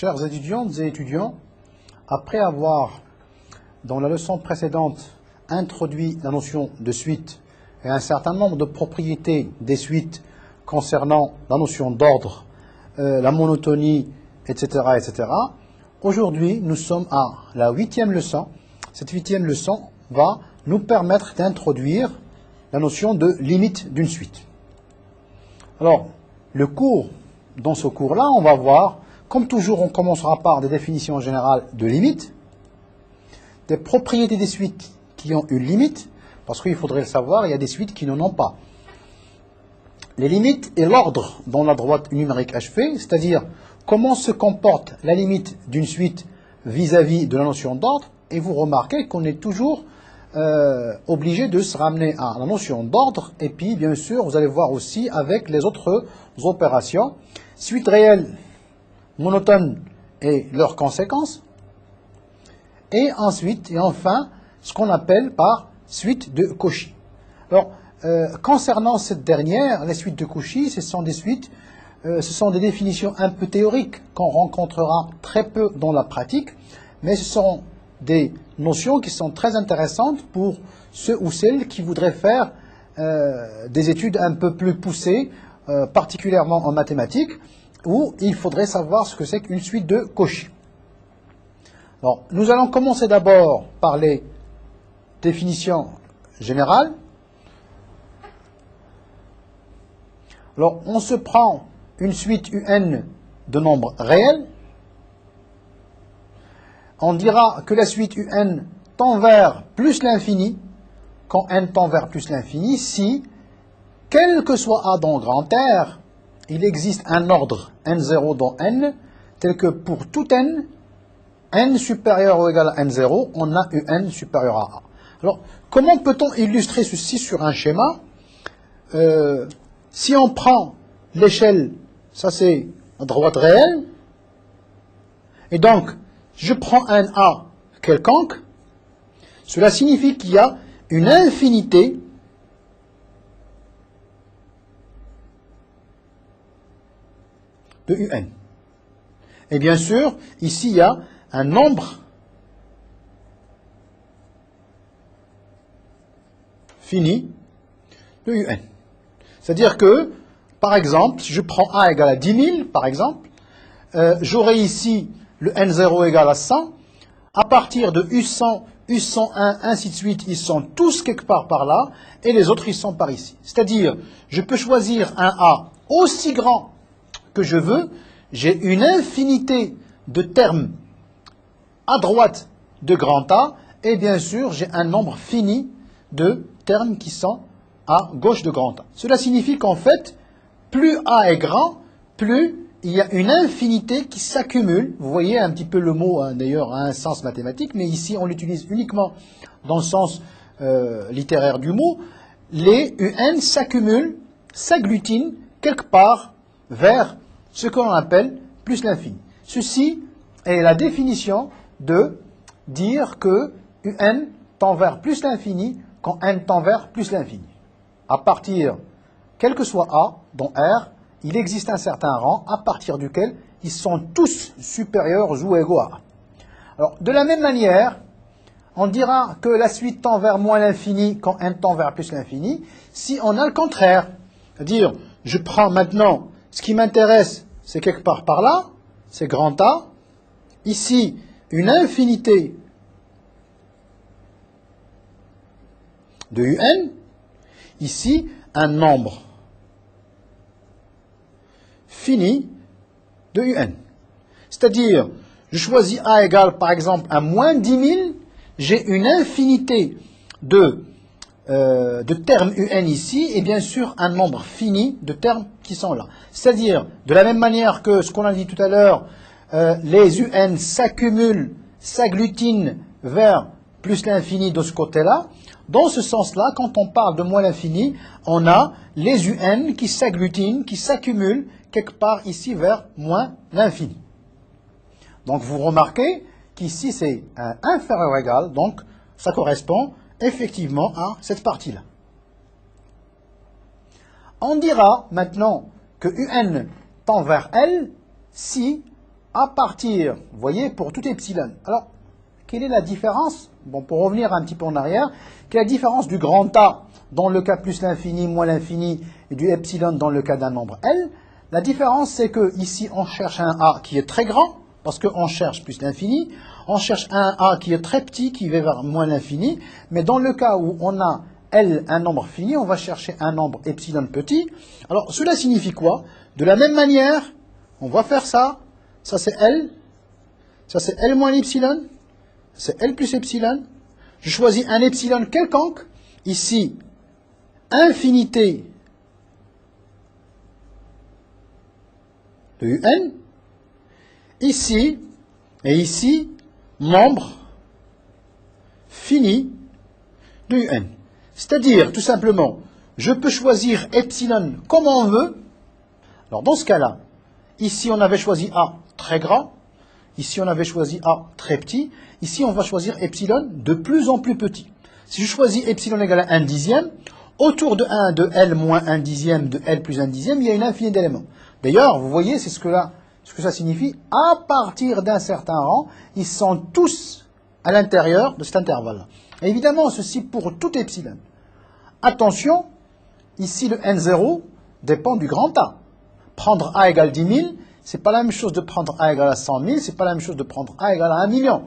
Chers étudiantes et étudiants, après avoir, dans la leçon précédente, introduit la notion de suite et un certain nombre de propriétés des suites concernant la notion d'ordre, la monotonie, etc., etc., aujourd'hui, nous sommes à la 8e leçon. Cette 8e leçon va nous permettre d'introduire la notion de limite d'une suite. Alors, dans ce cours-là, on va voir, comme toujours, on commencera par des définitions générales de limites, des propriétés des suites qui ont une limite, parce qu'il faudrait le savoir, il y a des suites qui n'en ont pas. Les limites et l'ordre dans la droite numérique HP, c'est-à-dire comment se comporte la limite d'une suite vis-à-vis de la notion d'ordre, et vous remarquez qu'on est toujours obligé de se ramener à la notion d'ordre, et puis bien sûr, vous allez voir aussi avec les autres opérations, suite réelle, monotone et leurs conséquences, et ensuite, et enfin, ce qu'on appelle par suite de Cauchy. Alors, concernant cette dernière, les suites de Cauchy, ce sont des définitions un peu théoriques qu'on rencontrera très peu dans la pratique, mais ce sont des notions qui sont très intéressantes pour ceux ou celles qui voudraient faire des études un peu plus poussées, particulièrement en mathématiques, où il faudrait savoir ce que c'est qu'une suite de Cauchy. Alors, nous allons commencer d'abord par les définitions générales. Alors, on se prend une suite UN de nombres réels. On dira que la suite UN tend vers plus l'infini, quand n tend vers plus l'infini, si, quel que soit A dans grand R, il existe un ordre n0 dans n, tel que pour tout n supérieur ou égal à n0, on a un supérieur à A. Alors, comment peut-on illustrer ceci sur un schéma? Si on prend l'échelle, ça c'est la droite réelle, et donc, je prends un A quelconque, cela signifie qu'il y a une infinité de UN. Et bien sûr, ici, il y a un nombre fini de UN. C'est-à-dire que, par exemple, si je prends A égale à 10 000, par exemple, j'aurai ici le N0 égale à 100. À partir de U100, U101, ainsi de suite, ils sont tous quelque part par là, et les autres, ils sont par ici. C'est-à-dire, je peux choisir un A aussi grand que je veux, j'ai une infinité de termes à droite de grand A, et bien sûr, j'ai un nombre fini de termes qui sont à gauche de grand A. Cela signifie qu'en fait, plus A est grand, plus il y a une infinité qui s'accumule. Vous voyez un petit peu le mot, hein, d'ailleurs, a un sens mathématique, mais ici, on l'utilise uniquement dans le sens littéraire du mot. Les UN s'accumulent, s'agglutinent quelque part vers ce qu'on appelle plus l'infini. Ceci est la définition de dire que UN tend vers plus l'infini quand n tend vers plus l'infini. À partir, quel que soit A, dont R, il existe un certain rang à partir duquel ils sont tous supérieurs ou égaux à A. Alors, de la même manière, on dira que la suite tend vers moins l'infini quand n tend vers plus l'infini, si on a le contraire. C'est-à-dire, je prends maintenant, ce qui m'intéresse, c'est quelque part par là, c'est grand A, ici, une infinité de UN, ici, un nombre fini de UN. C'est-à-dire, je choisis A égale, par exemple, à moins 10 000, j'ai une infinité de termes UN ici, et bien sûr, un nombre fini de termes qui sont là. C'est-à-dire, de la même manière que ce qu'on a dit tout à l'heure, les UN s'accumulent, s'agglutinent vers plus l'infini de ce côté-là. Dans ce sens-là, quand on parle de moins l'infini, on a les UN qui s'agglutinent, qui s'accumulent quelque part ici vers moins l'infini. Donc vous remarquez qu'ici c'est un inférieur ou égal, donc ça correspond effectivement à cette partie-là. On dira maintenant que UN tend vers L si à partir, vous voyez, pour tout epsilon. Alors, quelle est la différence? Bon, pour revenir un petit peu en arrière, quelle est la différence du grand A dans le cas plus l'infini, moins l'infini, et du epsilon dans le cas d'un nombre L? La différence, c'est que ici, on cherche un A qui est très grand, parce qu'on cherche plus l'infini. On cherche un A qui est très petit, qui va vers moins l'infini. Mais dans le cas où on a L, un nombre fini, on va chercher un nombre epsilon petit. Alors, cela signifie quoi? De la même manière, on va faire ça. Ça, c'est L. Ça, c'est L moins l'epsilon. C'est L plus epsilon. Je choisis un epsilon quelconque. Ici, infinité de un. Ici, et ici, nombre fini de un. C'est-à-dire, tout simplement, je peux choisir epsilon comme on veut. Alors, dans ce cas-là, ici, on avait choisi A très grand. Ici, on avait choisi A très petit. Ici, on va choisir epsilon de plus en plus petit. Si je choisis epsilon égale à 1 dixième, autour de 1 de L moins 1 dixième de L plus 1 dixième, il y a une infinité d'éléments. D'ailleurs, vous voyez, c'est ce que ça signifie. À partir d'un certain rang, ils sont tous à l'intérieur de cet intervalle-là. Évidemment, ceci pour tout epsilon. Attention, ici le n0 dépend du grand A. Prendre A égale 10 000, c'est pas la même chose de prendre A égale à 100 000, c'est pas la même chose de prendre A égale à 1 million.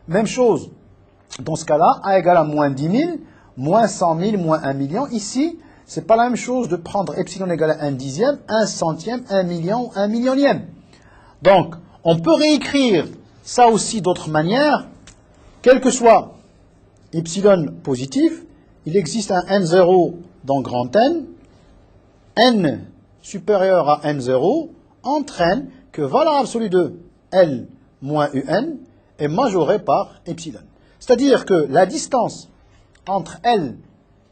Même chose, dans ce cas-là, A égale à moins 10 000, moins 100 000, moins 1 million. Ici, c'est pas la même chose de prendre epsilon égale à 1 dixième, 1 centième, 1 million, 1 millionième. Donc, on peut réécrire ça aussi d'autres manières, quel que soit epsilon positif, il existe un n0 dans grand N, n supérieur à n0 entraîne que valeur absolue de L moins un est majorée par epsilon. C'est-à-dire que la distance entre L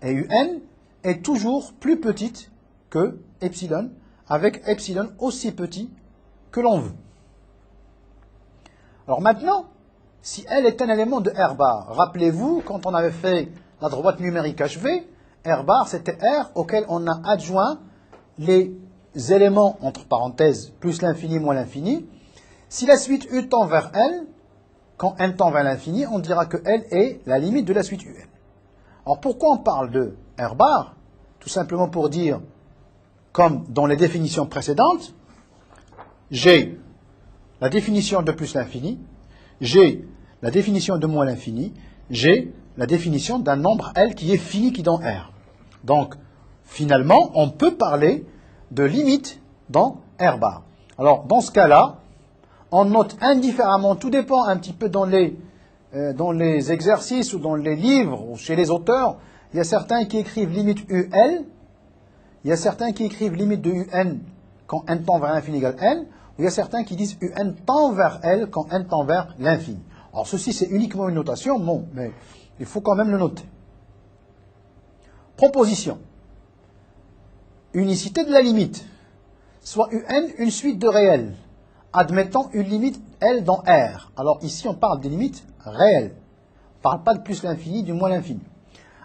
et un est toujours plus petite que epsilon, avec epsilon aussi petit que l'on veut. Alors maintenant, si L est un élément de R bar, rappelez-vous, quand on avait fait la droite numérique HV, R bar c'était R auquel on a adjoint les éléments, entre parenthèses, plus l'infini moins l'infini. Si la suite U tend vers L, quand n tend vers l'infini, on dira que L est la limite de la suite UN. Alors pourquoi on parle de R bar? Tout simplement pour dire, comme dans les définitions précédentes, j'ai la définition de plus l'infini, j'ai la définition de moins l'infini, j'ai la définition d'un nombre L qui est fini, qui est dans R. Donc, finalement, on peut parler de limite dans R bar. Alors, dans ce cas-là, on note indifféremment, tout dépend un petit peu dans les exercices ou dans les livres ou chez les auteurs, il y a certains qui écrivent limite UL, il y a certains qui écrivent limite de UN quand n tend vers l'infini égale L, ou il y a certains qui disent UN tend vers L quand n tend vers l'infini. Alors ceci c'est uniquement une notation, bon, mais il faut quand même le noter. Proposition. Unicité de la limite. Soit UN une suite de réels, admettant une limite L dans R. Alors ici on parle des limites réelles. On ne parle pas de plus l'infini, du moins l'infini.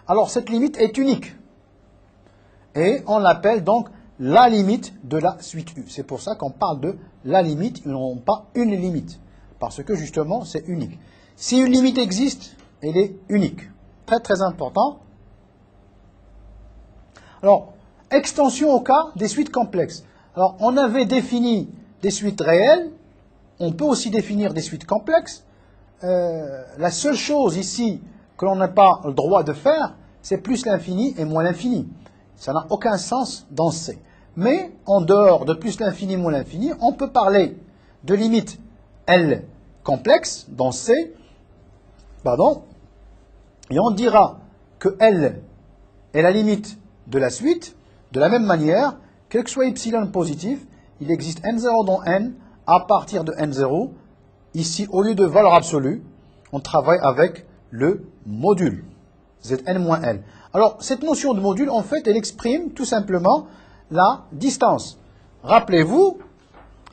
Alors cette limite est unique. Et on l'appelle donc la limite de la suite U. C'est pour ça qu'on parle de la limite, et non pas une limite. Parce que justement, c'est unique. Si une limite existe, elle est unique. Très très important. Alors, extension au cas des suites complexes. Alors, on avait défini des suites réelles. On peut aussi définir des suites complexes. La seule chose ici que l'on n'a pas le droit de faire, c'est plus l'infini et moins l'infini. Ça n'a aucun sens dans C. Mais, en dehors de plus l'infini, moins l'infini, on peut parler de limite L complexe dans C, et on dira que L est la limite de la suite, de la même manière, quel que soit epsilon positif, il existe n0 dans n à partir de n0. Ici, au lieu de valeur absolue, on travaille avec le module, Zn moins L. Alors, cette notion de module, en fait, elle exprime tout simplement la distance. Rappelez-vous,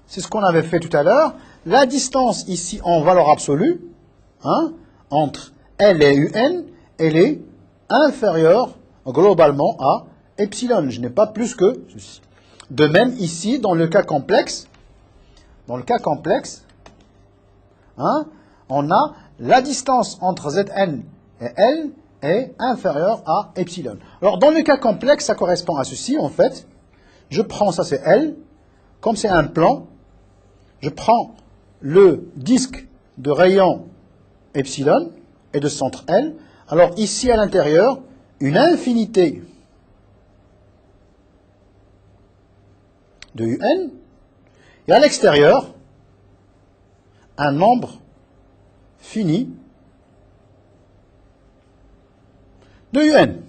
c'est ce qu'on avait fait tout à l'heure, la distance ici en valeur absolue, entre L et UN, elle est inférieure globalement à epsilon. Je n'ai pas plus que ceci. De même, ici, dans le cas complexe, dans le cas complexe, hein, on a la distance entre Zn et L est inférieure à epsilon. Alors, dans le cas complexe, ça correspond à ceci, en fait. Je prends, ça c'est L, comme c'est un plan, je prends le disque de rayon epsilon et de centre L. Alors, ici à l'intérieur, une infinité de UN, et à l'extérieur, un nombre fini de UN.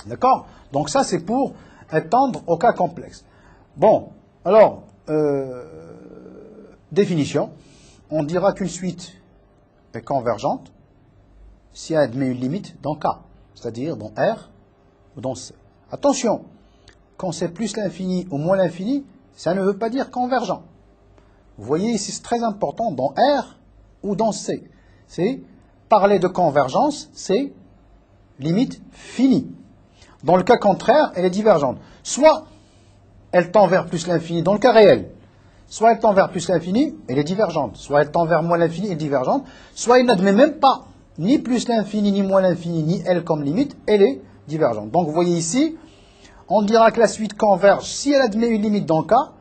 D'accord? Donc ça, c'est pour étendre au cas complexe. Bon, alors, définition. On dira qu'une suite est convergente si elle admet une limite dans K, c'est-à-dire dans R ou dans C. Attention, quand c'est plus l'infini ou moins l'infini, ça ne veut pas dire convergent. Vous voyez ici, c'est très important, dans R ou dans C. C'est parler de convergence, c'est limite finie. Dans le cas contraire, elle est divergente. Soit elle tend vers plus l'infini dans le cas réel, soit elle tend vers plus l'infini, elle est divergente. Soit elle tend vers moins l'infini, elle est divergente. Soit elle n'admet même pas ni plus l'infini, ni moins l'infini, ni L comme limite, elle est divergente. Donc vous voyez ici, on dira que la suite converge si elle admet une limite dans le cas.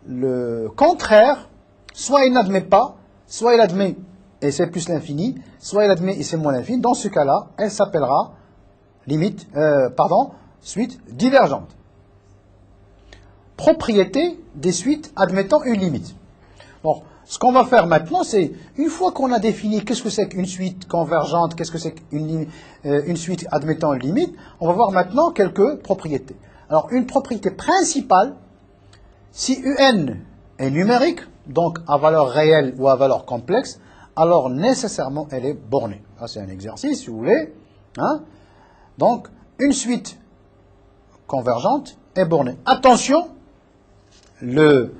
Le contraire, soit il n'admet pas, soit il admet et c'est plus l'infini, soit il admet et c'est moins l'infini. Dans ce cas-là, elle s'appellera suite divergente. Propriété des suites admettant une limite. Bon, ce qu'on va faire maintenant, c'est, une fois qu'on a défini qu'est-ce que c'est qu'une suite convergente, qu'est-ce que c'est qu'une suite admettant une limite, on va voir maintenant quelques propriétés. Alors, une propriété principale, si UN est numérique, donc à valeur réelle ou à valeur complexe, alors nécessairement elle est bornée. Ça, c'est un exercice, si vous voulez. Hein? Donc, une suite convergente est bornée. Attention, le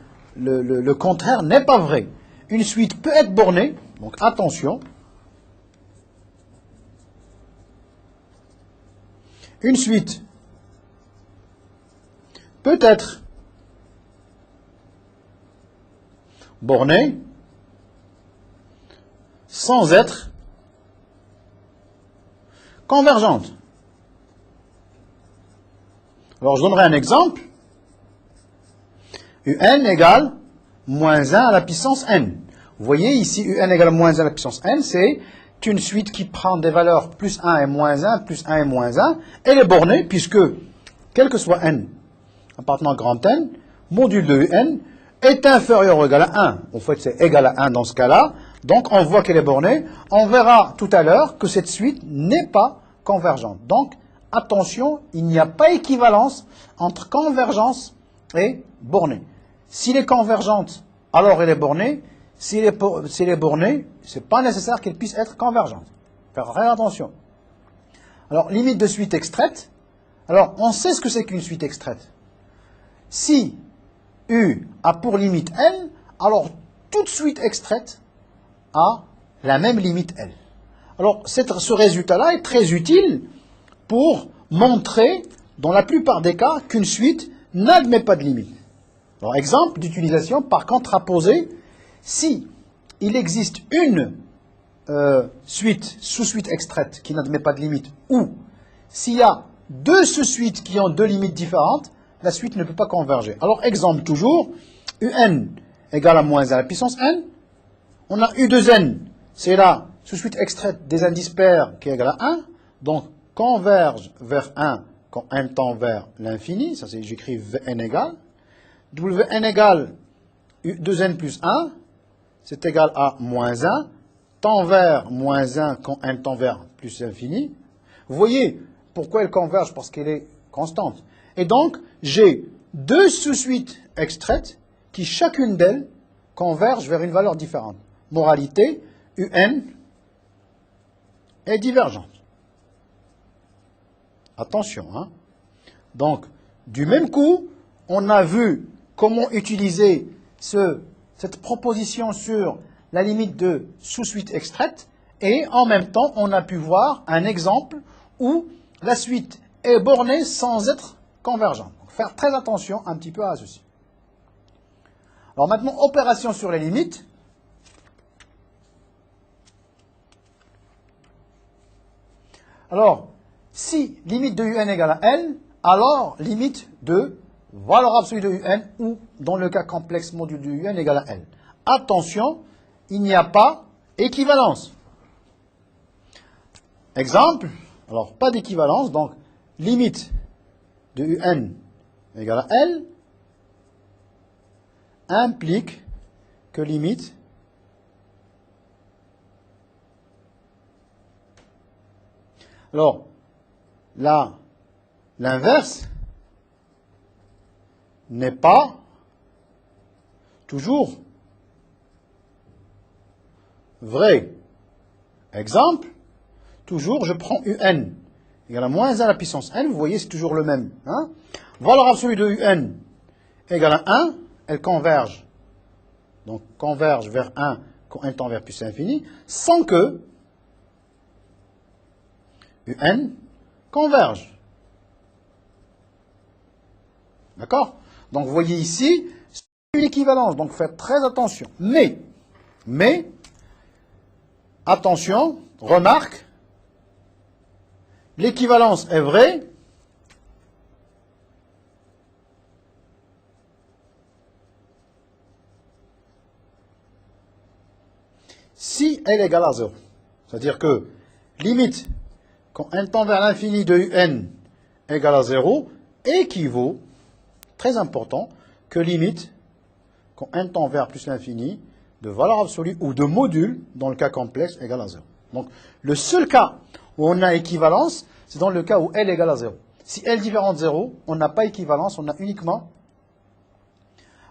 contraire n'est pas vrai. Une suite peut être bornée, donc attention. Une suite peut être bornée sans être convergente. Alors, je donnerai un exemple. UN égale moins 1 à la puissance n. Vous voyez ici, UN égale moins 1 à la puissance n, c'est une suite qui prend des valeurs plus 1 et moins 1, plus 1 et moins 1. Elle est bornée puisque, quel que soit n appartenant à grand N, module de UN est inférieur ou égal à 1. En fait, c'est égal à 1 dans ce cas-là. Donc, on voit qu'elle est bornée. On verra tout à l'heure que cette suite n'est pas convergente. Donc, attention, il n'y a pas équivalence entre convergence et bornée. S'il est convergente, alors elle est bornée. S'il est borné, ce n'est pas nécessaire qu'elle puisse être convergente. Faire très attention. Alors, limite de suite extraite. Alors, on sait ce que c'est qu'une suite extraite. Si U a pour limite L, alors toute suite extraite a la même limite L. Alors, ce résultat-là est très utile pour montrer, dans la plupart des cas, qu'une suite n'admet pas de limite. Alors, exemple d'utilisation par contraposé, si il existe une sous-suite extraite qui n'admet pas de limite, ou s'il y a deux sous-suites qui ont deux limites différentes, la suite ne peut pas converger. Alors, exemple toujours, UN égale à moins 1 à la puissance n. On a U de n, c'est la sous-suite extraite des indices pairs qui est égale à 1. Donc, converge vers 1 quand n tend vers l'infini. Ça, c'est, j'écris Vn égale. Wn égale U de n plus 1. C'est égal à moins 1. Tend vers moins 1 quand n tend vers plus l'infini. Vous voyez pourquoi elle converge? Parce qu'elle est constante. Et donc, j'ai deux sous-suites extraites qui, chacune d'elles, convergent vers une valeur différente. Moralité, UN est divergente. Attention, hein. Donc, du même coup, on a vu comment utiliser cette proposition sur la limite de sous-suite extraite, et en même temps, on a pu voir un exemple où la suite est bornée sans être convergente. faire très attention un petit peu à ceci. Alors maintenant, opération sur les limites. Alors, si limite de un égale à L, alors limite de valeur absolue de un, ou dans le cas complexe module de un égale à L. Attention, il n'y a pas équivalence. Exemple, alors pas d'équivalence, donc limite de un égale à L implique que limite alors là l'inverse n'est pas toujours vrai. Exemple, toujours je prends un égale à moins 1 à la puissance n, vous voyez c'est toujours le même. Hein? Valeur absolue de un égale à 1, elle converge. Donc converge vers 1 quand n tend vers plus infini, sans que un converge. D'accord? Donc vous voyez ici, c'est une équivalence, donc faites très attention. Mais, attention, remarque, l'équivalence est vraie si elle est égale à 0. C'est-à-dire que limite, quand n tend vers l'infini de un égale à 0, équivaut, très important, que limite, quand n tend vers plus l'infini, de valeur absolue ou de module, dans le cas complexe, égale à 0. Donc, le seul cas où on a équivalence, c'est dans le cas où L égale à 0. Si L différente de 0, on n'a pas équivalence, on a uniquement...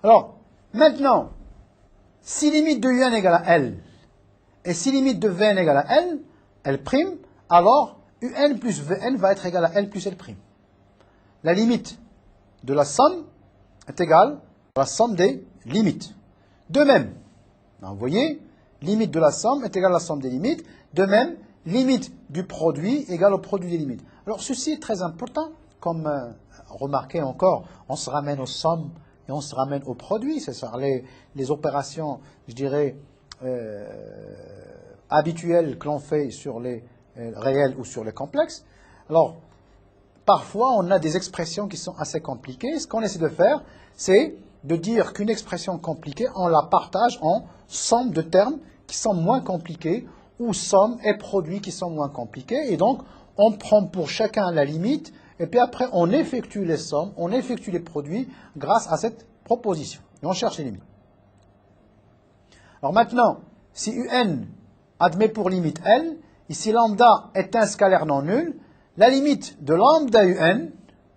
Alors, maintenant, si limite de un égale à L, et si limite de Vn égale à L, L', alors un plus Vn va être égal à L plus L'. La limite de la somme est égale à la somme des limites. De même, vous voyez, limite de la somme est égale à la somme des limites. De même, limite du produit égale au produit des limites. Alors ceci est très important, comme remarquez encore, on se ramène aux sommes et on se ramène au produit. C'est ça, les opérations, je dirais, habituelles que l'on fait sur les réels ou sur les complexes. Alors, parfois, on a des expressions qui sont assez compliquées. Ce qu'on essaie de faire, c'est de dire qu'une expression compliquée, on la partage en somme de termes qui sont moins compliqués ou somme et produits qui sont moins compliqués. Et donc, on prend pour chacun la limite et puis après, on effectue les sommes, on effectue les produits grâce à cette proposition. Et on cherche les limites. Alors maintenant, si un admet pour limite L, ici lambda est un scalaire non nul, la limite de lambda un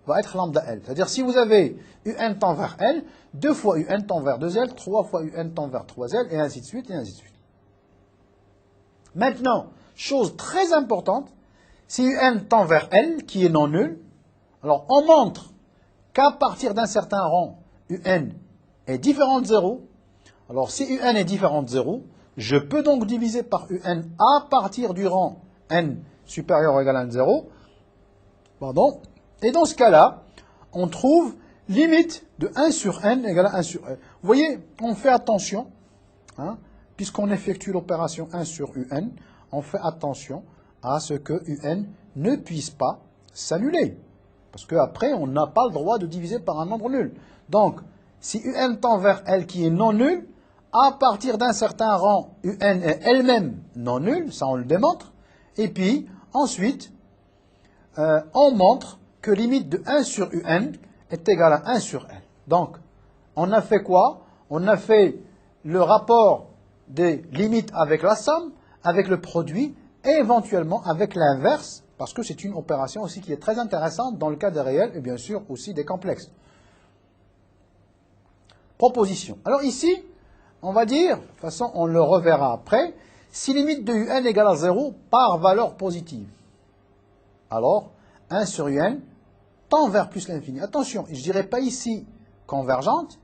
va être lambda L. C'est-à-dire si vous avez un tend vers L, 2 fois un tend vers 2L, 3 fois un tend vers 3L, et ainsi de suite, et ainsi de suite. Maintenant, chose très importante, si un tend vers L, qui est non nul, alors on montre qu'à partir d'un certain rang, un est différent de 0. Alors si un est différent de 0, je peux donc diviser par un à partir du rang n supérieur ou égal à 0. Pardon. Et dans ce cas-là, on trouve limite de 1 sur n égale à 1 sur n. Vous voyez, on fait attention, hein, puisqu'on effectue l'opération 1 sur un, on fait attention à ce que un ne puisse pas s'annuler. Parce qu'après, on n'a pas le droit de diviser par un nombre nul. Donc, si un tend vers L qui est non nul, à partir d'un certain rang, un est elle-même non nul, ça on le démontre. Et puis, ensuite, on montre que limite de 1 sur un est égale à 1 sur L. Donc, on a fait quoi? On a fait le rapport des limites avec la somme, avec le produit, et éventuellement avec l'inverse, parce que c'est une opération aussi qui est très intéressante dans le cas des réels, et bien sûr aussi des complexes. Proposition. Alors ici, on va dire, de toute façon on le reverra après, si limite de un égale à 0 par valeur positive. Alors, 1 sur un tend vers plus l'infini. Attention, je ne dirais pas ici convergente.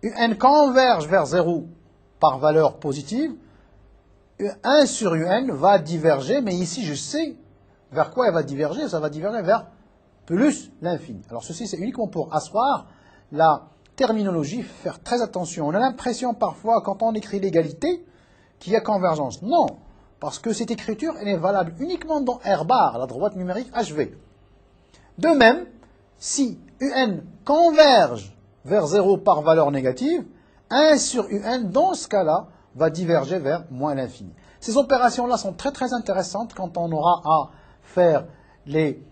Un converge vers 0 par valeur positive. 1 sur un va diverger, mais ici je sais vers quoi elle va diverger. Ça va diverger vers plus l'infini. Alors ceci, c'est uniquement pour asseoir la terminologie, faire très attention. On a l'impression parfois, quand on écrit l'égalité, qu'il y a convergence. Non, parce que cette écriture, elle est valable uniquement dans R bar, la droite numérique HV. De même, si UN converge vers 0 par valeur négative, 1 sur UN, dans ce cas-là, va diverger vers moins l'infini. Ces opérations-là sont très très intéressantes quand on aura à faire les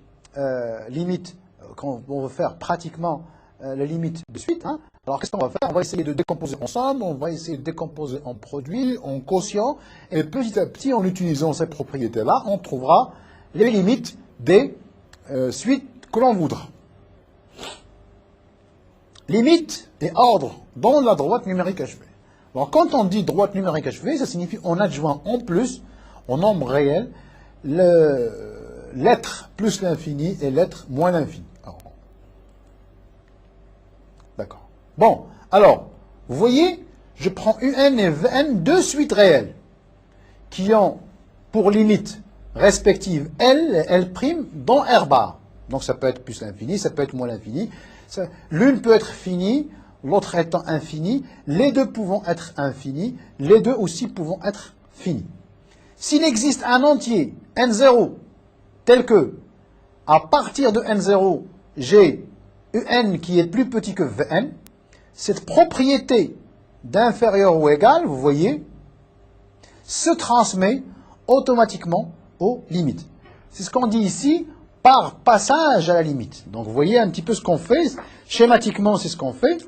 limites, quand on veut faire pratiquement les limites de suite. Hein. Alors qu'est-ce qu'on va faire? On va essayer de décomposer en somme, on va essayer de décomposer en produit, en quotient, et petit à petit, en utilisant ces propriétés-là, on trouvera les limites des suites que l'on voudra. Limite et ordre dans la droite numérique HV. Alors, quand on dit droite numérique HV, ça signifie on adjoint en plus, au nombre réel, l'être plus l'infini et l'être moins l'infini. D'accord. Bon, alors, vous voyez, je prends UN et Vn, deux suites réelles, qui ont pour limite respective L et L' dans R bar. Donc, ça peut être plus l'infini, ça peut être moins l'infini. L'une peut être finie, l'autre étant infinie, les deux pouvant être infinis, les deux aussi pouvant être finis. S'il existe un entier, n0, tel que, à partir de n0, j'ai un qui est plus petit que Vn, cette propriété d'inférieur ou égal, vous voyez, se transmet automatiquement aux limites. C'est ce qu'on dit ici, par passage à la limite. Donc vous voyez un petit peu ce qu'on fait, schématiquement c'est ce qu'on fait,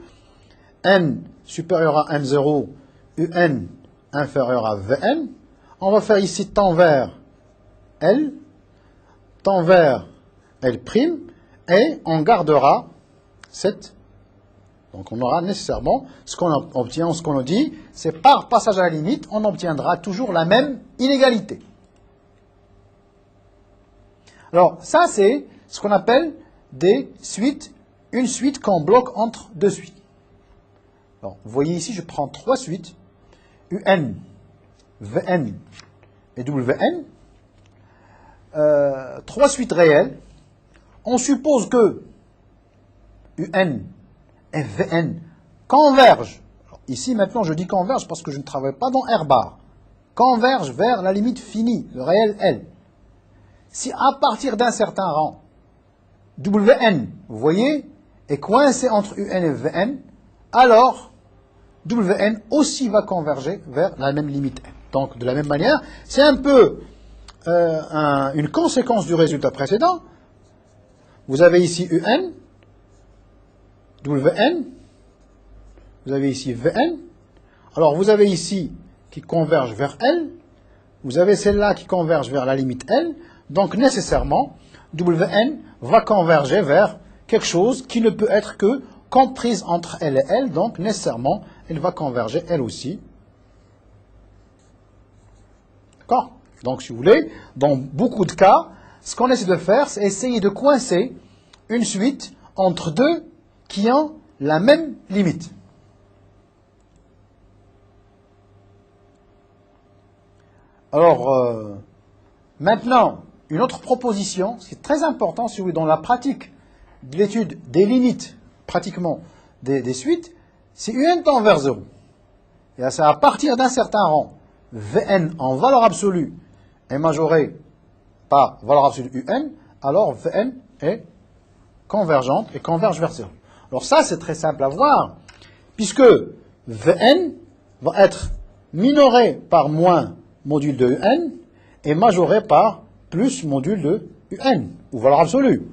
n supérieur à n0, un inférieur à Vn, on va faire ici temps vers L, temps vers L', et on gardera cette. Donc on aura nécessairement ce qu'on obtient, ce qu'on a dit, c'est par passage à la limite, on obtiendra toujours la même inégalité. Alors ça c'est ce qu'on appelle des suites, une suite qu'on bloque entre deux suites. Alors, vous voyez ici, je prends trois suites, UN, Vn et Wn, trois suites réelles. On suppose que UN et Vn convergent. Alors, ici, maintenant, je dis convergent parce que je ne travaille pas dans R bar. Convergent vers la limite finie, le réel L. Si à partir d'un certain rang, Wn, vous voyez, est coincé entre UN et Vn, alors Wn aussi va converger vers la même limite n. Donc, de la même manière, c'est un peu une conséquence du résultat précédent. Vous avez ici Un, Wn, vous avez ici Vn. Alors, vous avez ici qui converge vers L, vous avez celle-là qui converge vers la limite L, donc nécessairement, Wn va converger vers quelque chose qui ne peut être que comprise entre L et L, donc nécessairement, elle va converger elle aussi. D'accord? Donc, si vous voulez, dans beaucoup de cas, ce qu'on essaie de faire, c'est essayer de coincer une suite entre deux qui ont la même limite. Alors, maintenant, une autre proposition, ce qui est très important, si vous voulez, dans la pratique de l'étude des limites, pratiquement, des suites, c'est Un tend vers 0. Et c'est à partir d'un certain rang, Vn en valeur absolue est majoré par valeur absolue Un, alors Vn est convergente et converge vers 0. Alors ça, c'est très simple à voir, puisque Vn va être minoré par moins module de Un et majoré par plus module de Un, ou valeur absolue.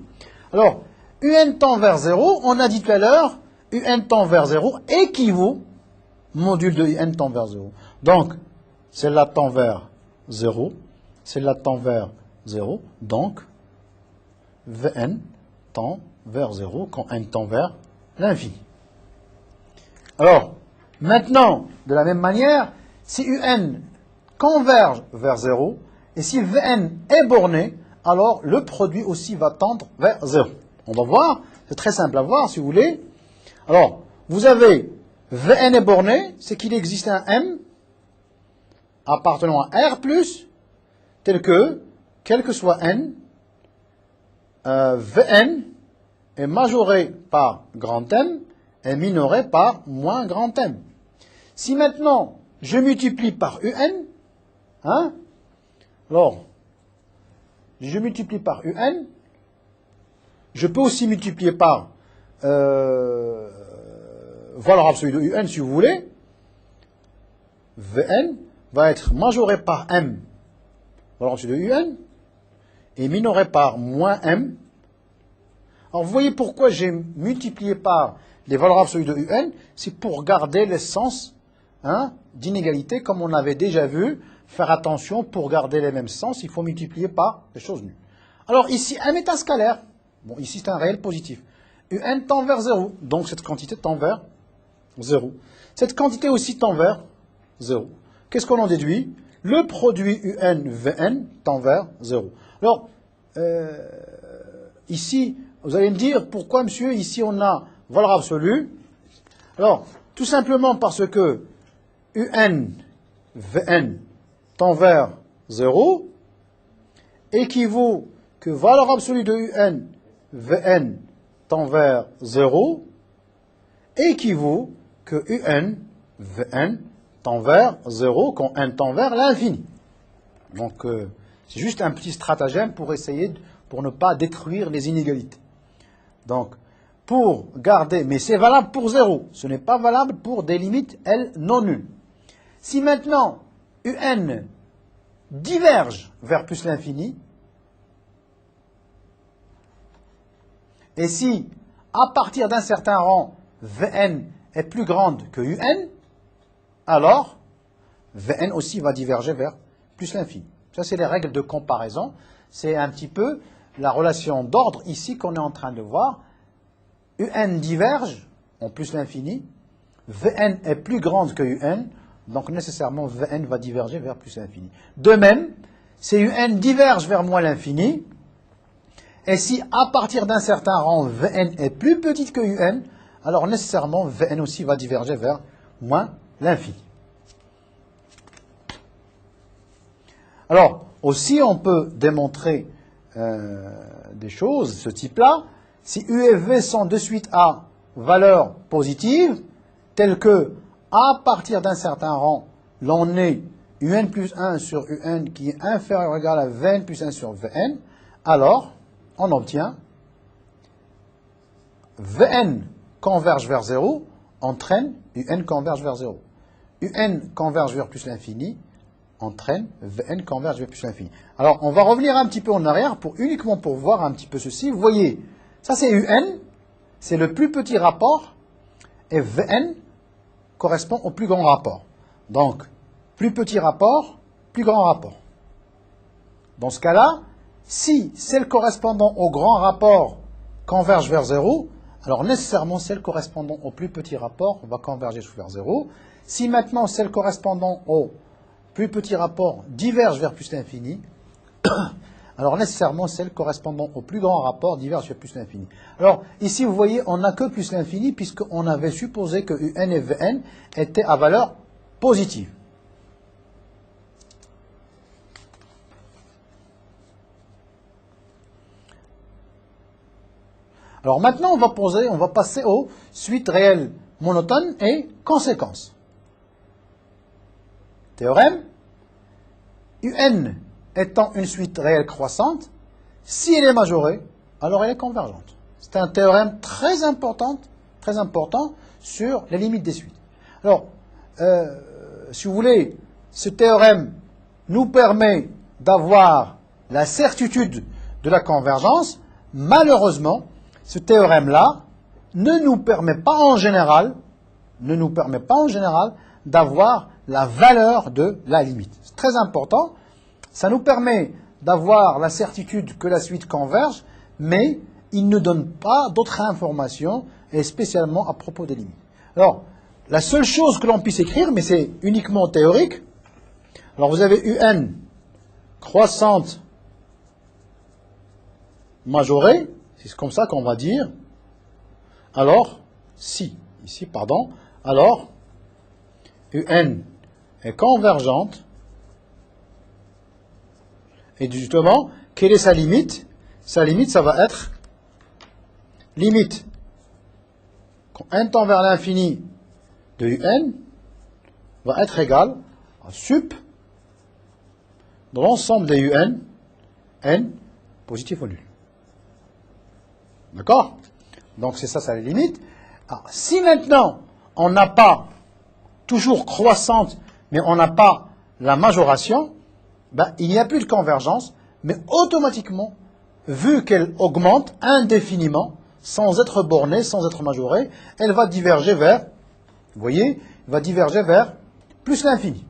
Alors, Un tend vers 0, on a dit tout à l'heure, Un tend vers 0 équivaut module de Un tend vers 0. Donc, celle-là tend vers 0, celle-là tend vers 0, donc Vn tend vers 0 quand N tend vers l'infini. Alors, maintenant, de la même manière, si Un converge vers 0, et si Vn est borné, alors le produit aussi va tendre vers 0. On va voir, c'est très simple à voir si vous voulez. Alors, vous avez Vn est borné, c'est qu'il existe un M appartenant à R+, tel que, quel que soit N, Vn est majoré par grand M et minoré par moins grand M. Si maintenant je multiplie par Un, hein, alors je multiplie par Un, je peux aussi multiplier par valeur absolue de Un si vous voulez. Vn va être majoré par M, valeur absolue de Un, et minoré par moins M. Alors vous voyez pourquoi j'ai multiplié par les valeurs absolues de Un, c'est pour garder l'essence d'inégalité, comme on avait déjà vu. Faire attention, pour garder les mêmes sens, il faut multiplier par les choses nulles. Alors ici, M est un scalaire. Bon, ici c'est un réel positif. Un tend vers 0, donc cette quantité tend vers 0. Cette quantité aussi tend vers 0. Qu'est-ce qu'on en déduit? Le produit UN-Vn tend vers 0. Alors, ici, vous allez me dire, pourquoi, monsieur, ici on a valeur absolue? Alors, tout simplement parce que UN-Vn tend vers 0 équivaut que valeur absolue de UN-Vn tend vers 0 équivaut que UN-Vn tend vers 0 quand n tend vers l'infini. Donc, c'est juste un petit stratagème pour essayer, pour ne pas détruire les inégalités. Donc, pour garder, mais c'est valable pour 0, ce n'est pas valable pour des limites, elles, non nulles. Si maintenant, UN diverge vers plus l'infini, et si, à partir d'un certain rang, Vn est plus grande que Un, alors, Vn aussi va diverger vers plus l'infini. Ça, c'est les règles de comparaison. C'est un petit peu la relation d'ordre ici qu'on est en train de voir. Un diverge en plus l'infini. Vn est plus grande que Un. Donc, nécessairement, Vn va diverger vers plus l'infini. De même, si Un diverge vers moins l'infini, et si à partir d'un certain rang, Vn est plus petite que Un, alors nécessairement, Vn aussi va diverger vers moins l'infini. Alors, aussi, on peut démontrer des choses de ce type-là. Si U et V sont de suite à valeur positive, telle que, à partir d'un certain rang, l'on est Un plus 1 sur Un qui est inférieur ou égal à Vn plus 1 sur Vn, alors, on obtient Vn converge vers 0, entraîne Un converge vers 0. Un converge vers plus l'infini, entraîne Vn converge vers plus l'infini. Alors, on va revenir un petit peu en arrière uniquement pour voir un petit peu ceci. Vous voyez, ça c'est Un, c'est le plus petit rapport, et Vn correspond au plus grand rapport. Donc, plus petit rapport, plus grand rapport. Dans ce cas-là, si celle correspondant au grand rapport converge vers 0, alors nécessairement celle correspondant au plus petit rapport va converger vers 0. Si maintenant celle correspondant au plus petit rapport diverge vers plus l'infini, alors nécessairement celle correspondant au plus grand rapport diverge vers plus l'infini. Alors ici vous voyez on n'a que plus l'infini puisqu'on avait supposé que Un et Vn étaient à valeur positive. Alors maintenant, on va passer aux suites réelles monotones et conséquences. Théorème. Un étant une suite réelle croissante, si elle est majorée, alors elle est convergente. C'est un théorème très important sur les limites des suites. Alors, si vous voulez, ce théorème nous permet d'avoir la certitude de la convergence. Malheureusement, ce théorème-là ne nous permet pas en général d'avoir la valeur de la limite. C'est très important. Ça nous permet d'avoir la certitude que la suite converge, mais il ne donne pas d'autres informations, et spécialement à propos des limites. Alors, la seule chose que l'on puisse écrire, mais c'est uniquement théorique, alors vous avez Un croissante majorée, c'est comme ça qu'on va dire, alors, alors, Un est convergente, et justement, quelle est sa limite? sa limite, ça va être limite quand n tend vers l'infini de un va être égal à sup de l'ensemble des un, n positif ou nul. D'accord? Donc c'est ça la limite. Alors, si maintenant on n'a pas toujours croissante, mais on n'a pas la majoration, ben, il n'y a plus de convergence, mais automatiquement, vu qu'elle augmente indéfiniment, sans être bornée, sans être majorée, elle va diverger vers, vous voyez, elle va diverger vers plus l'infini.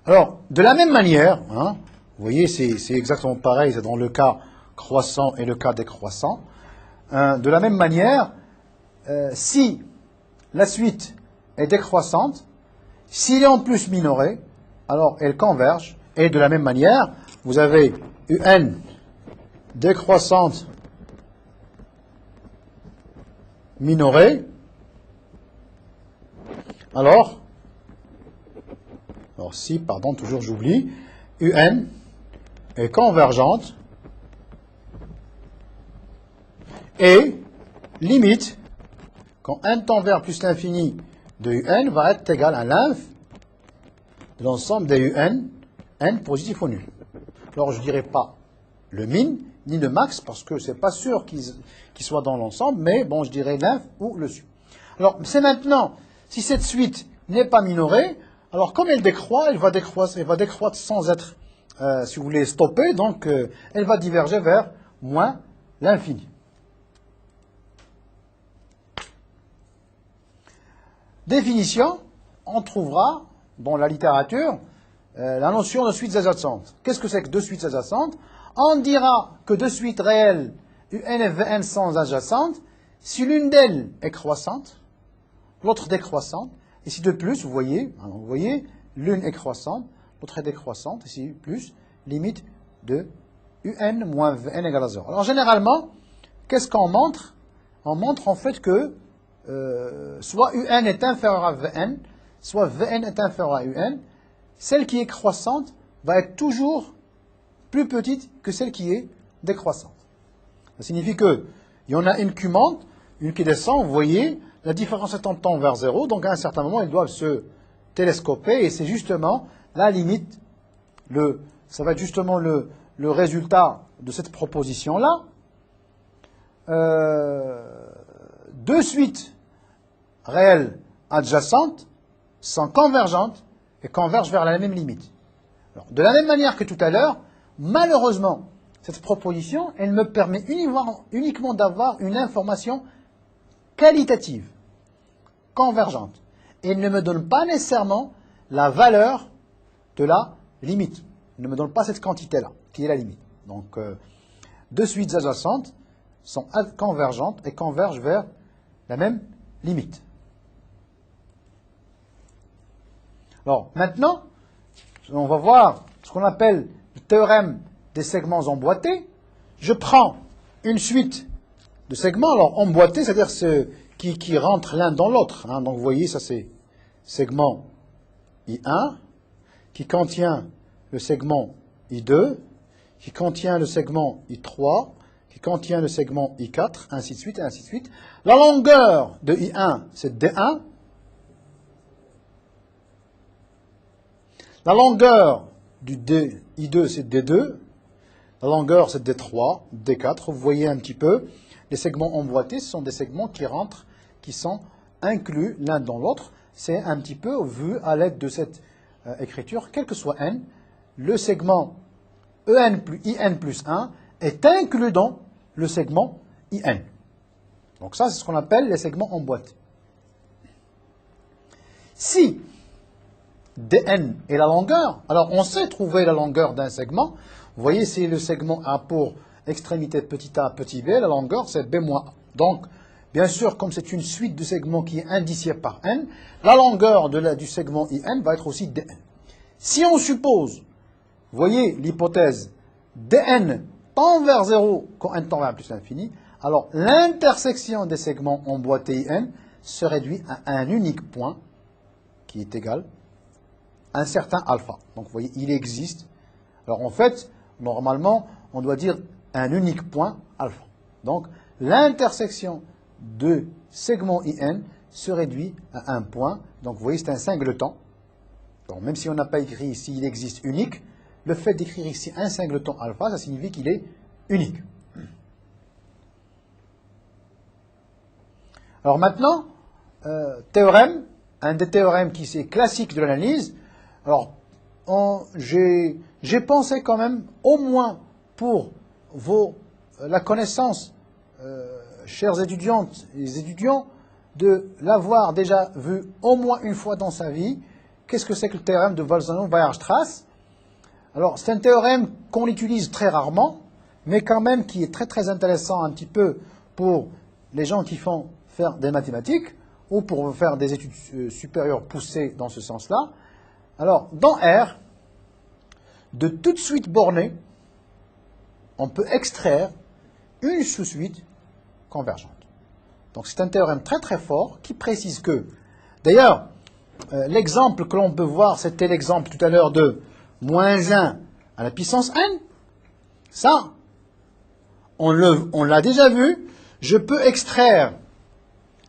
Alors, de la même manière, hein, vous voyez, c'est exactement pareil, c'est dans le cas croissant et le cas décroissant. De la même manière, si la suite est décroissante, s'il est en plus minoré, alors elle converge. Et de la même manière, vous avez un décroissante minorée. Alors si, pardon, toujours j'oublie, un est convergente et limite, quand n tend vers plus l'infini de un va être égal à l'inf de l'ensemble des un, n positif ou nul. Alors je ne dirais pas le min ni le max parce que c'est pas sûr qu'il soit dans l'ensemble, mais bon, je dirais l'inf ou le sup. Alors c'est maintenant, si cette suite n'est pas minorée, alors comme elle décroît, elle va décroître sans être, si vous voulez, stoppée, donc elle va diverger vers moins l'infini. Définition, on trouvera dans la littérature la notion de suites adjacentes. Qu'est-ce que c'est que deux suites adjacentes? On dira que deux suites réelles, un et vn sont adjacentes, si l'une d'elles est croissante, l'autre décroissante, et si de plus, vous voyez, l'une est croissante, l'autre est décroissante, ici plus, limite de un moins vn égale à 0. Alors généralement, qu'est-ce qu'on montre? On montre en fait que soit un est inférieur à vn, soit vn est inférieur à un, celle qui est croissante va être toujours plus petite que celle qui est décroissante. Ça signifie qu'il y en a une qui monte, une qui descend, vous voyez, la différence étant tend vers 0, donc à un certain moment, ils doivent se télescoper, et c'est justement la limite, ça va être justement le résultat de cette proposition-là. Deux suites réelles adjacentes sont convergentes et convergent vers la même limite. Alors, de la même manière que tout à l'heure, malheureusement, cette proposition, elle me permet uniquement d'avoir une information qualitative, convergente. Et elle ne me donne pas nécessairement la valeur de la limite. Elle ne me donne pas cette quantité-là, qui est la limite. Donc, deux suites adjacentes sont convergentes et convergent vers la même limite. Alors, maintenant, on va voir ce qu'on appelle le théorème des segments emboîtés. Je prends une suite de segments, alors emboîtés, c'est-à-dire ceux qui rentrent l'un dans l'autre. Hein. Donc, vous voyez, ça c'est segment I1, qui contient le segment I2, qui contient le segment I3, qui contient le segment I4, ainsi de suite, et ainsi de suite. La longueur de I1, c'est D1. La longueur du I2, c'est D2. La longueur, c'est D3, D4. Vous voyez un petit peu, les segments emboîtés, ce sont des segments qui rentrent, qui sont inclus l'un dans l'autre. C'est un petit peu vu à l'aide de cette écriture, quel que soit n, le segment EN plus IN plus 1 est inclus dans le segment IN. Donc ça, c'est ce qu'on appelle les segments emboîtés. Si dn est la longueur, alors on sait trouver la longueur d'un segment. Vous voyez, si le segment A pour extrémité petit a, petit b, la longueur c'est b moins a. Donc, bien sûr, comme c'est une suite de segments qui est indiciée par n, la longueur du segment IN va être aussi dn. Si on suppose, vous voyez l'hypothèse, dn tend vers 0 quand n tend vers plus l'infini, alors l'intersection des segments emboîtés IN se réduit à un unique point qui est égal un certain alpha. Donc vous voyez, il existe. Alors en fait, normalement, on doit dire un unique point alpha. Donc l'intersection de segments IN se réduit à un point. Donc vous voyez, c'est un singleton. Donc, même si on n'a pas écrit ici, il existe unique, le fait d'écrire ici un singleton alpha, ça signifie qu'il est unique. Alors maintenant, théorème, un des théorèmes qui est classique de l'analyse. Alors, j'ai pensé quand même, au moins pour la connaissance, chers étudiantes et étudiants, de l'avoir déjà vu au moins une fois dans sa vie. Qu'est-ce que c'est que le théorème de Bolzano-Weierstrass? Alors, c'est un théorème qu'on utilise très rarement, mais quand même qui est très très intéressant un petit peu pour les gens qui font faire des mathématiques ou pour faire des études supérieures poussées dans ce sens-là. Alors, dans R, de toute suite bornée, on peut extraire une sous-suite convergente. Donc, c'est un théorème très très fort qui précise que, d'ailleurs, l'exemple que l'on peut voir, c'était l'exemple tout à l'heure de moins 1 à la puissance n. Ça, on l'a déjà vu. Je peux extraire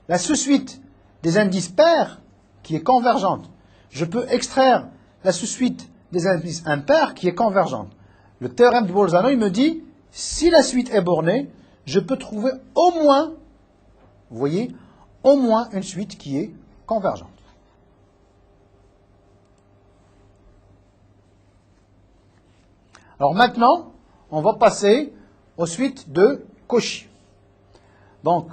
la sous-suite des indices pairs qui est convergente. Je peux extraire la sous-suite des indices impairs qui est convergente. Le théorème de Bolzano, il me dit, si la suite est bornée, je peux trouver au moins, vous voyez, au moins une suite qui est convergente. Alors maintenant, on va passer aux suites de Cauchy. Donc,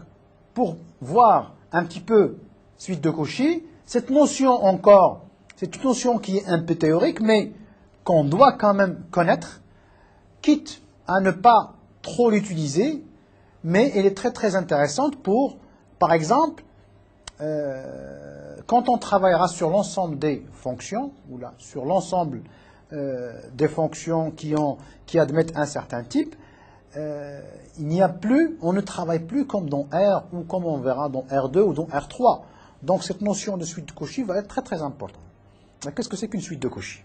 pour voir un petit peu suite de Cauchy, cette notion encore, c'est une notion qui est un peu théorique, mais qu'on doit quand même connaître, quitte à ne pas trop l'utiliser, mais elle est très très intéressante pour, par exemple, quand on travaillera sur l'ensemble des fonctions, ou là, sur l'ensemble des fonctions qui admettent un certain type, il n'y a plus, on ne travaille plus comme dans R ou comme on verra dans R2 ou dans R3. Donc cette notion de suite de Cauchy va être très très importante. Qu'est-ce que c'est qu'une suite de Cauchy?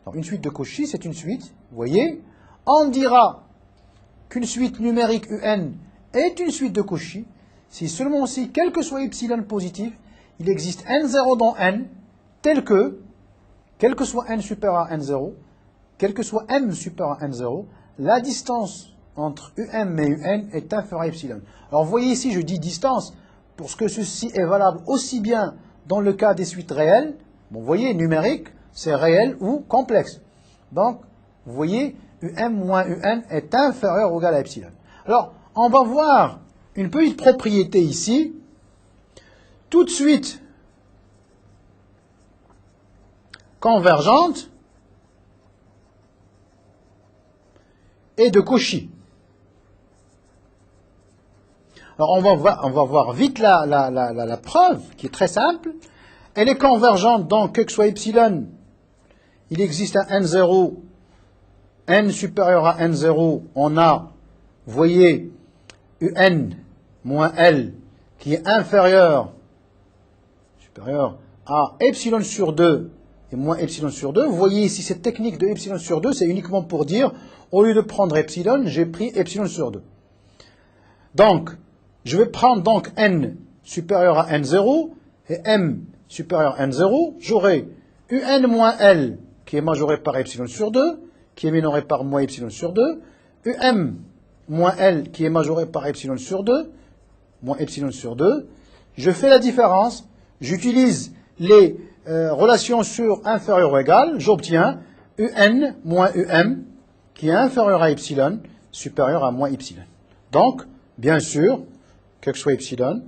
Alors, une suite de Cauchy, c'est une suite, vous voyez, on dira qu'une suite numérique UN est une suite de Cauchy si seulement si, quel que soit epsilon positif, il existe n0 dans n, tel que, quel que soit n supérieur à n0, quel que soit m supérieur à n0, la distance entre UM et UN est inférieure à epsilon. Alors vous voyez ici, je dis distance, parce que ceci est valable aussi bien dans le cas des suites réelles, bon, vous voyez, numérique, c'est réel ou complexe. Donc, vous voyez, UM moins UN est inférieur ou égal à epsilon. Alors, on va voir une petite propriété ici. Tout de suite, convergente et de Cauchy. Alors on va voir vite la preuve, qui est très simple. Elle est convergente, donc quel que soit epsilon, il existe un n0, n supérieur à n0, on a, vous voyez, un moins L, qui est supérieur à epsilon sur 2, et moins epsilon sur 2. Vous voyez ici, cette technique de epsilon sur 2, c'est uniquement pour dire, au lieu de prendre epsilon, j'ai pris epsilon sur 2. Donc, je vais prendre donc n supérieur à n0 et m supérieur à n0. J'aurai un moins L qui est majoré par epsilon sur 2, qui est minoré par moins epsilon sur 2, moins L qui est majoré par epsilon sur 2, moins epsilon sur 2. Je fais la différence, j'utilise les relations sur inférieur ou égal, j'obtiens un moins qui est inférieur à epsilon, supérieur à moins epsilon. Donc, bien sûr, quel que soit epsilon,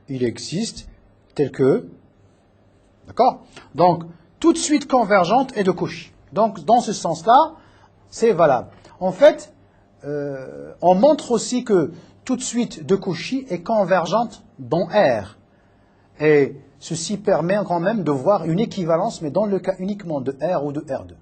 il existe tel que, d'accord? Donc, toute suite convergente est de Cauchy. Donc, dans ce sens-là, c'est valable. En fait, on montre aussi que toute suite de Cauchy est convergente dans R. Et ceci permet quand même de voir une équivalence, mais dans le cas uniquement de R ou de R2.